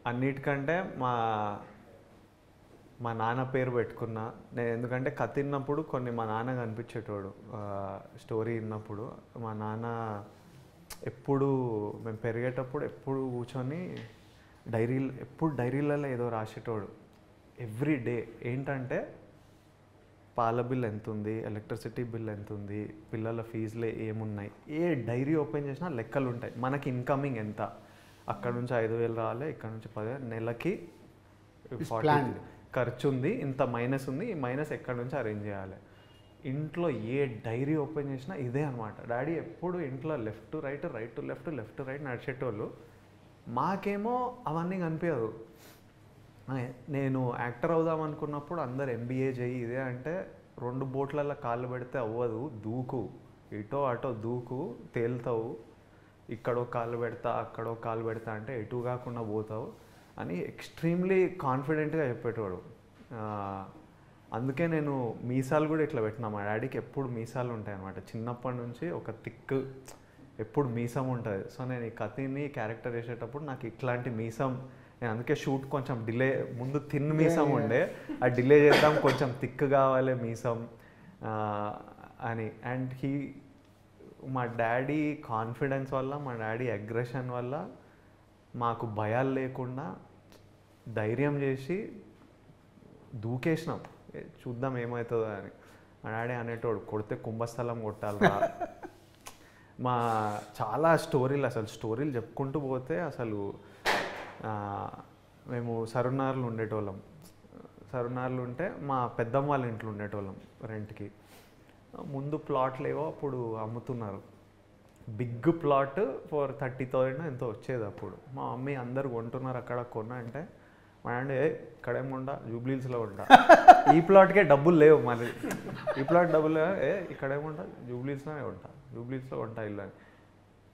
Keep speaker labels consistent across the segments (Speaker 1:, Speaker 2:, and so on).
Speaker 1: అన్నిటికంటే మా మా నాన్న పేరు పెట్టుకున్నా నేను. ఎందుకంటే కథ విన్నప్పుడు కొన్ని మా నాన్న కనిపించేటోడు. స్టోరీ విన్నప్పుడు మా నాన్న ఎప్పుడు మేము పెరిగేటప్పుడు ఎప్పుడు కూర్చొని ఎప్పుడు డైరీలలో ఏదో రాసేటోడు ఎవ్రీ డే. ఏంటంటే పాల బిల్ ఎంత ఉంది, ఎలక్ట్రిసిటీ బిల్ ఎంత ఉంది, పిల్లల ఫీజులు ఏమున్నాయి, ఏ డైరీ ఓపెన్ చేసినా లెక్కలు ఉంటాయి. మనకి ఇన్కమింగ్ ఎంత, అక్కడ నుంచి 5,000 రావాలి, ఇక్కడ నుంచి 10,000, నెలకి 40 ఖర్చు ఉంది, ఇంత మైనస్ ఉంది, ఈ మైనస్ ఎక్కడి నుంచి అరేంజ్ చేయాలి. ఇంట్లో ఏ డైరీ ఓపెన్ చేసినా ఇదే అనమాట. డాడీ ఎప్పుడు ఇంట్లో left to right, right to left, left to right నడిచేటోళ్ళు. మాకేమో అవన్నీ కనిపించదు. నేను యాక్టర్ అవుదాం అనుకున్నప్పుడు అందరు MBA చేయి ఇదే అంటే 2 బోట్లలో కాళ్ళు పెడితే అవ్వదు, దూకు, ఇటో అటో దూకు, తేలుతావు, ఇక్కడో కాళ్ళు పెడతా అక్కడో కాళ్ళు పెడతా అంటే ఎటు కాకుండా పోతావు అని ఎక్స్ట్రీమ్లీ కాన్ఫిడెంట్గా చెప్పేటోడు. అందుకే నేను మీసాలు కూడా ఇట్లా పెట్టినా. మా డాడీకి ఎప్పుడు మీసాలు ఉంటాయి అన్నమాట. చిన్నప్పటి నుంచి ఒక థిక్ ఎప్పుడు మీసం ఉంటుంది. సో నేను ఈ కథని క్యారెక్టర్ వేసేటప్పుడు నాకు ఇట్లాంటి మీసం, నేను అందుకే షూట్ కొంచెం డిలే, ముందు థిన్ మీసం ఉండే, అది డిలే చేద్దాం, కొంచెం థిక్ కావాలి మీసం అని. అండ్ మా డాడీ కాన్ఫిడెన్స్ వల్ల, మా డాడీ అగ్రెషన్ వల్ల మాకు భయాలు లేకుండా ధైర్యం చేసి దూకేసినాం, చూద్దాం ఏమవుతుందో అని. మా డాడీ అనేటోడు కొడితే కుంభస్థలం కొట్టాలరా. మా చాలా స్టోరీలు, అసలు స్టోరీలు చెప్పుకుంటూ పోతే అసలు మేము సరునార్లు ఉండేటోళ్ళం. సరునార్లు ఉంటే మా పెద్దమ్మ వాళ్ళ ఇంట్లో ఉండేటోళ్ళం రెంట్కి. ముందు ప్లాట్లు ఏవో అప్పుడు అమ్ముతున్నారు, బిగ్ ప్లాట్ ఫర్ 30,000 ఎంతో వచ్చేది అప్పుడు. మా మమ్మీ అందరు కొంటున్నారు అక్కడ, కొన్నా అంటే మా డాడీ ఇక్కడేం కొంటా, జూబ్లీహిల్స్లో కొంటా, ఈ ప్లాట్కే డబ్బులు లేవు, మళ్ళీ ఈ ప్లాట్ డబ్బులు లేవు, ఇక్కడేముంటా, జూబ్లీహిల్స్లోనే కొంటా, జూబ్లీహిల్స్లో కొంటా ఇల్లు అని.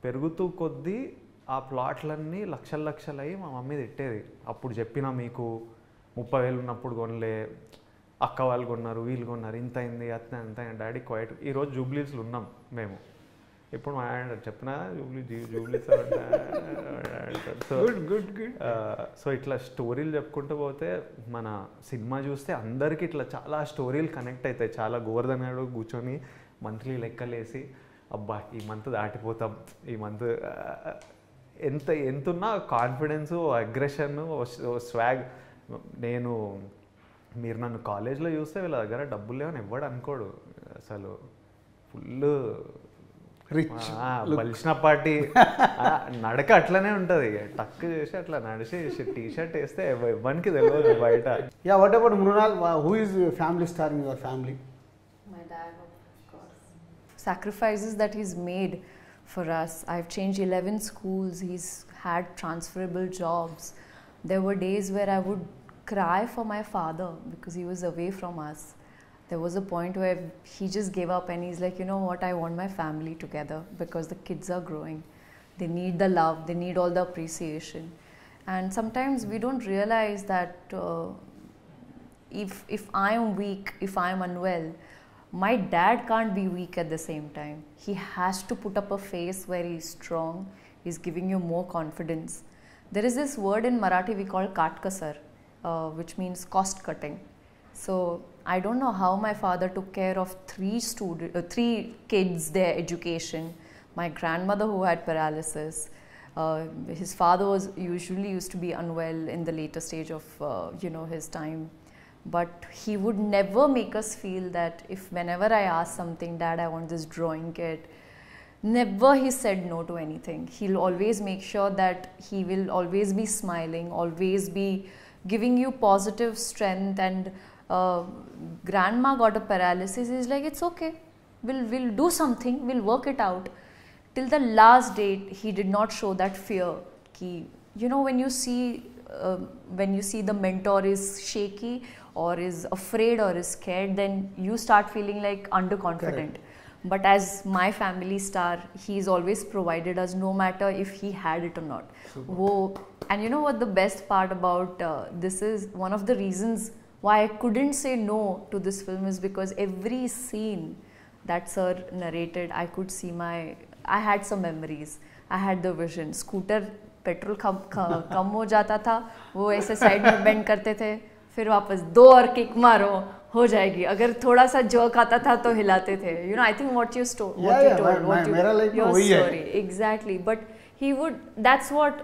Speaker 1: పెరుగుతూ కొద్దీ ఆ ప్లాట్లన్నీ లక్షలు అయ్యి మా మమ్మీ తిట్టేది. అప్పుడు చెప్పినా మీకు 30,000 ఉన్నప్పుడు కొనలే, అక్క వాళ్ళు కొన్నారు, వీళ్ళు కొన్నారు, ఇంత అయింది, అంత డాడీ క్వైట్. ఈరోజు జూబ్లీహిల్స్లో ఉన్నాం మేము. ఇప్పుడు మా డాడీ చెప్పినా జూబ్లీహిల్స్ సో ఇట్లా స్టోరీలు చెప్పుకుంటూ పోతే మన సినిమా చూస్తే అందరికీ ఇట్లా చాలా స్టోరీలు కనెక్ట్ అవుతాయి. చాలా గోవర్ధన్ గారు కూర్చొని మంత్లీ లెక్కలేసి అబ్బా ఈ మంత్ దాటిపోతాం, ఈ మంత్ ఎంతున్నా కాన్ఫిడెన్సు, అగ్రెషన్, స్వాగ్. మీరు నన్ను కాలేజ్లో చూస్తే వీళ్ళ దగ్గర డబ్బులు లేవని ఎవ్వడు అనుకోడు, అసలు ఫుల్ రిచ్ బలిసిన పార్టీ. నడక అట్లనే ఉంటుంది, టక్ చేసి అట్లా నడిచి టీ-షర్ట్ వేస్తే ఎవరికి తెలియదు బయట.
Speaker 2: Yeah, what about Mrunal? Who is family star in your family?
Speaker 3: My dad, of course. Sacrifices that he's made for us. I've changed 11 schools. He's had transferable jobs. There were days where I would cry for my father because he was away from us. There was a point where he just gave up and he's like, you know what, I want my family together because the kids are growing. They need the love, they need all the appreciation. And sometimes we don't realize that if I am weak, if I am unwell, my dad can't be weak at the same time. He has to put up a face where he's strong, he's giving you more confidence. There is this word in Marathi we call katkasar, which means cost cutting. So I don't know how my father took care of 3 kids, their education. My grandmother who had paralysis. His father usually used to be unwell in the later stage of his time. But he would never make us feel that if whenever I ask something, Dad, I want this drawing kit, never he said no to anything. He'll always make sure that he will always be smiling, always be giving you positive strength. And grandma got a paralysis, he's like, it's okay, we'll do something, we'll work it out. Till the last date he did not show that fear. When you see the mentor is shaky or is afraid or is scared, then you start feeling like underconfident. Correct. But as my family star, he's always provided us no matter if he had it or not. And you know what the best part about this is, one of the reasons why I couldn't say no to this film is because every scene that sir narrated, I could see I had some memories, I had the vision. Scooter petrol कम हो जाता था, वो ऐसे side में bend करते थे, फिर वापस 2 और किक मारो हो जाएगी. अगर थोड़ा सा जर्क आता था तो हिलाते थे. You know, I think what you told, your story, exactly. But he would. That's what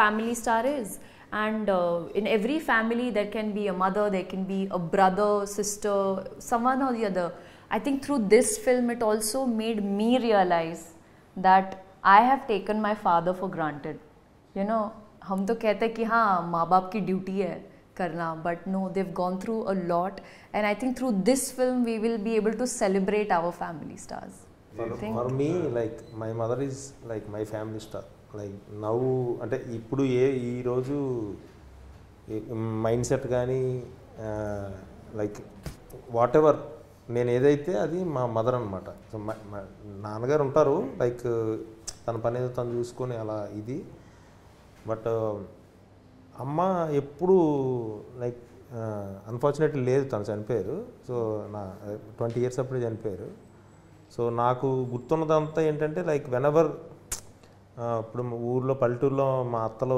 Speaker 3: family star is. And in every family there can be a mother, there can be a brother, sister, someone or the other. I think through this film it also made me realize that I have taken my father for granted. You know, हम तो कहते हैं कि हाँ माँ बाप की duty है करना, but no, they've gone through a lot, and I think through this film we will be able to celebrate our family stars.
Speaker 4: For me, like my mother is like my family star. Like నవ్వు అంటే ఇప్పుడు ఈరోజు mind set కానీ like what ever నేను ఏదైతే అది మా mother అనమాట. సో నాన్నగారు ఉంటారు లైక్ తన పని ఏదో తను చూసుకొని అలా ఇది. బట్ అమ్మ ఎప్పుడు లైక్ అన్ఫార్చునేట్లీ లేదు, తను చనిపోయారు. సో నా 20 years అప్పుడే చనిపోయారు. సో నాకు గుర్తున్నదంతా ఏంటంటే లైక్ వెనెవర్ ఇప్పుడు ఊర్లో పల్లెటూరులో మా అత్తలు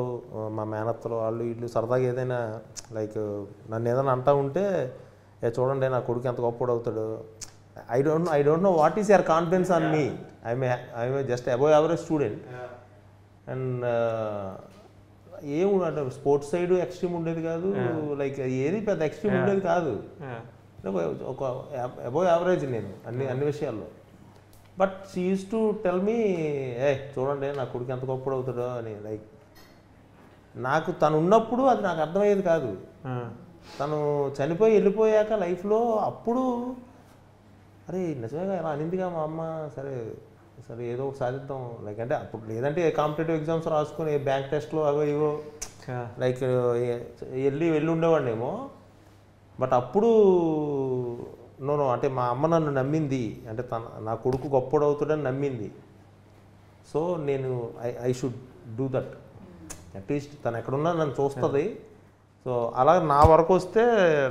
Speaker 4: మా మేనత్తలు వాళ్ళు వీళ్ళు సరదాగా ఏదైనా లైక్ నన్ను ఏదైనా అంటూ ఉంటే చూడండి నా కొడుకు ఎంత గొప్పడు అవుతాడు. I don't know what is your confidence on me. I'm just above average student. And ఏముంటే స్పోర్ట్స్ సైడ్ ఎక్స్ట్రీమ్ ఉండేది కాదు, లైక్ ఏది పెద్ద ఎక్స్ట్రీమ్ ఉండేది కాదు, ఒక అబోవ్ యావరేజ్ నేను అన్ని విషయాల్లో. But she use to tell me చూడండి నా కొడుకు ఎంత గొప్పడు అవుతాడో అని. లైక్ నాకు తను ఉన్నప్పుడు అది నాకు అర్థమయ్యేది కాదు. తను చనిపోయి వెళ్ళిపోయాక లైఫ్లో అప్పుడు అరే నిజమేగా ఇలా అనిందిగా మా అమ్మ, సరే సరే ఏదో ఒకటి సాధిద్దాం లైక్ అంటే అప్పుడు లేదంటే కాంపిటేటివ్ ఎగ్జామ్స్ రాసుకొని బ్యాంక్ టెస్ట్లో అవో ఇవో లైక్ వెళ్ళి ఉండేవాడినేమో. బట్ అప్పుడు నో అంటే మా అమ్మ నన్ను నమ్మింది, అంటే నా కొడుకు గొప్పడు అవుతాడని నమ్మింది. సో నేను I should do that. At least తను ఎక్కడున్నా నన్ను చూస్తుంది. సో అలా నా వరకు వస్తే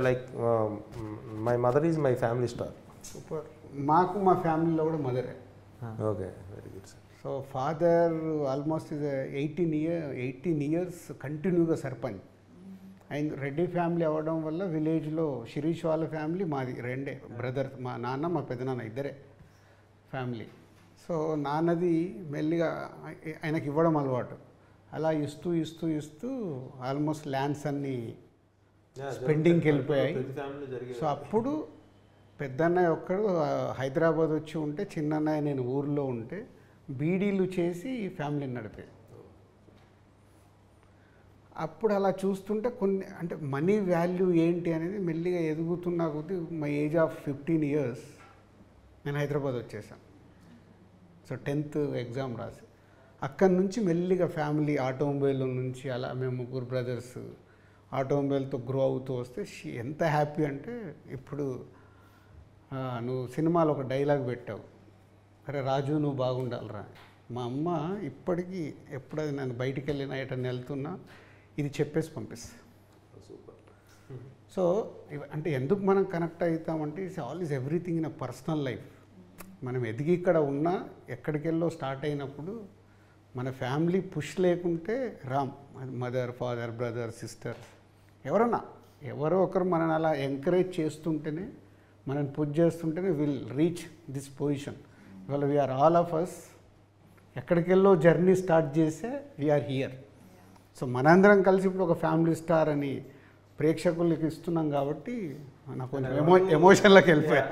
Speaker 4: like my mother is my family star.
Speaker 2: Super. మాకు మా ఫ్యామిలీలో కూడా మదరే.
Speaker 4: Okay, very good sir.
Speaker 2: So father almost is 18 years కంటిన్యూగా సర్పంచ్. అండ్ రెడ్డి ఫ్యామిలీ అవ్వడం వల్ల విలేజ్లో శిరీష్ వాళ్ళ ఫ్యామిలీ మాది రెండే బ్రదర్స్, మా నాన్న మా పెద్దనాన్న ఇద్దరే ఫ్యామిలీ. సో నాన్నది మెల్లిగా ఆయనకి ఇవ్వడం అలవాటు. అలా ఇస్తూ ఆల్మోస్ట్ ల్యాండ్స్ అన్నీ స్పెండింగ్కి వెళ్ళిపోయాయి. సో అప్పుడు పెద్దన్నయ్య ఒక్కడు హైదరాబాద్ వచ్చి ఉంటే, చిన్నన్నయ్య నేను ఊర్లో ఉంటే బీడీలు చేసి ఫ్యామిలీని నడిపే. అప్పుడు అలా చూస్తుంటే కొన్ని అంటే మనీ వాల్యూ ఏంటి అనేది మెల్లిగా ఎదుగుతున్నా కొద్దీ మై ఏజ్ ఆఫ్ 15 years నేను హైదరాబాద్ వచ్చేసాను. సో 10th ఎగ్జామ్ రాసి అక్కడి నుంచి మెల్లిగా ఫ్యామిలీ ఆటోమొబైల్ నుంచి అలా మేము 3 brothers ఆటోమొబైల్తో గ్రో అవుతూ వస్తే ఎంత హ్యాపీ అంటే, ఇప్పుడు నువ్వు సినిమాలో ఒక డైలాగ్ పెట్టావు, అరే రాజు నువ్వు బాగుండాలిరా. మా అమ్మ ఇప్పటికీ ఎప్పుడైనా నేను బయటికి వెళ్ళినా ఎటన్నా వెళ్తున్నా ఇది చెప్పేసి పంపిస్తా.
Speaker 4: సూపర్.
Speaker 2: సో అంటే ఎందుకు మనం కనెక్ట్ అవుతామంటే it's all is everything in a personal life. మనం ఎదిగి ఇక్కడ ఉన్నా ఎక్కడికెళ్ళో స్టార్ట్ అయినప్పుడు మన ఫ్యామిలీ పుష్ లేకుంటే Ram, mother father brother sister ఎవరో ఒకరు మనని అలా ఎంకరేజ్ చేస్తుంటేనే, మనని పుష్ చేస్తుంటేనే విల్ రీచ్ దిస్ పొజిషన్. ఇవాళ వీఆర్ ఆల్ ఆఫ్ అస్ ఎక్కడికెళ్ళో జర్నీ స్టార్ట్ చేసే వీఆర్ హియర్. సో మనందరం కలిసి ఇప్పుడు ఒక ఫ్యామిలీ స్టార్ అని ప్రేక్షకులకి ఇస్తున్నాం కాబట్టి నాకు కొంచెం ఎమోషన్లోకి వెళ్ళిపోయా.